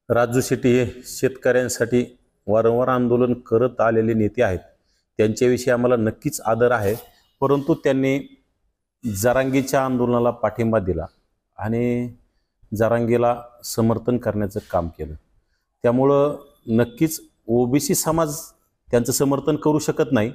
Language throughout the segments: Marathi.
राजू शेट्टी हे शेतकऱ्यांसाठी वारंवार आंदोलन करत आलेले नेते आहेत. त्यांच्याविषयी आम्हाला नक्कीच आदर आहे. परंतु त्यांनी जरांगीच्या आंदोलनाला पाठिंबा दिला आणि जरांगीला समर्थन करण्याचं काम केलं. त्यामुळं नक्कीच ओबीसी समाज त्यांचं समर्थन करू शकत नाही.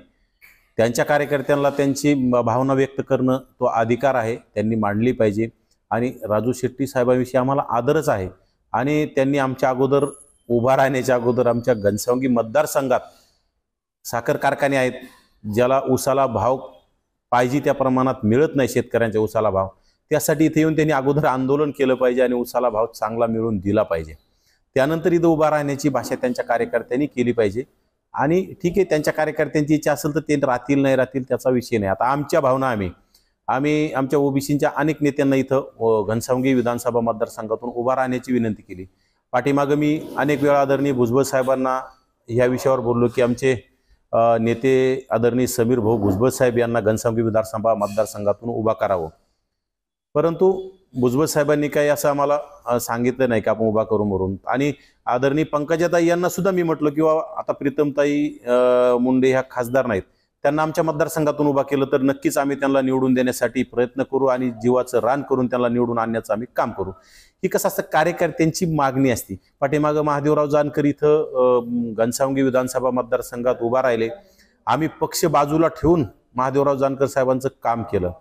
त्यांच्या कार्यकर्त्यांना त्यांची भावना व्यक्त करणं तो अधिकार आहे, त्यांनी मांडली पाहिजे. आणि राजू शेट्टी साहेबांविषयी आम्हाला आदरच आहे. आणि त्यांनी आमच्या अगोदर उभा राहण्याच्या अगोदर आमच्या घनसावंगी मतदारसंघात साखर कारखाने आहेत, ज्याला ऊसाला भाव पाहिजे त्या प्रमाणात मिळत नाही, शेतकऱ्यांच्या ऊसाला भाव, त्यासाठी इथे येऊन त्यांनी अगोदर आंदोलन केलं पाहिजे आणि ऊसाला भाव चांगला मिळून दिला पाहिजे. त्यानंतर इथं उभा राहण्याची भाषा त्यांच्या कार्यकर्त्यांनी केली पाहिजे. आणि ठीक आहे, त्यांच्या कार्यकर्त्यांची इच्छा असेल तर ते राहतील नाही राहतील त्याचा विषय नाही. आता आमच्या भावना आम्ही आमच्या ओबीसीच्या अनेक नेत्यांना इथं घनसावंगी विधानसभा मतदारसंघातून उभा राहण्याची विनंती केली. पाठीमागं मी अनेक वेळा आदरणीय भुजबळ साहेबांना ह्या विषयावर बोललो की आमचे नेते आदरणीय समीर भाऊ भुजबळ साहेब यांना घनसावंगी विधानसभा मतदारसंघातून उभा करावं. परंतु भुजबळ साहेबांनी काही असं आम्हाला सांगितलं नाही की आपण उभा करू म्हणून. आणि आदरणीय पंकजाताई यांना सुद्धा मी म्हटलं की आता प्रीतमताई मुंडे ह्या खासदार नाहीत, त्यांना आमच्या मतदारसंघातून उभा केलं तर नक्कीच आम्ही त्यांना निवडून देण्यासाठी प्रयत्न करू आणि जीवाचं रान करून त्यांना निवडून आणण्याचं आम्ही काम करू. ही कसं असतं, कार्यकर्त्यांची मागणी असते. पाठीमागं महादेवराव जानकर इथं घनसावंगी विधानसभा मतदारसंघात उभा राहिले. आम्ही पक्ष बाजूला ठेवून महादेवराव जानकर साहेबांचं काम केलं.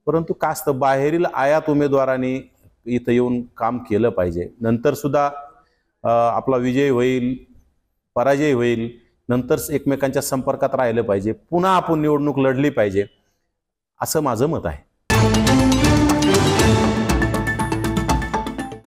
परंतु का असतं, बाहेरील आयात उमेदवारांनी इथं येऊन काम केलं पाहिजे. नंतर सुद्धा आपला विजय होईल, पराजय होईल, नंतर एकमेकांच्या संपर्कात राहिलं पाहिजे, पुन्हा आपण निवडणूक लढली पाहिजे, असं माझं मत आहे.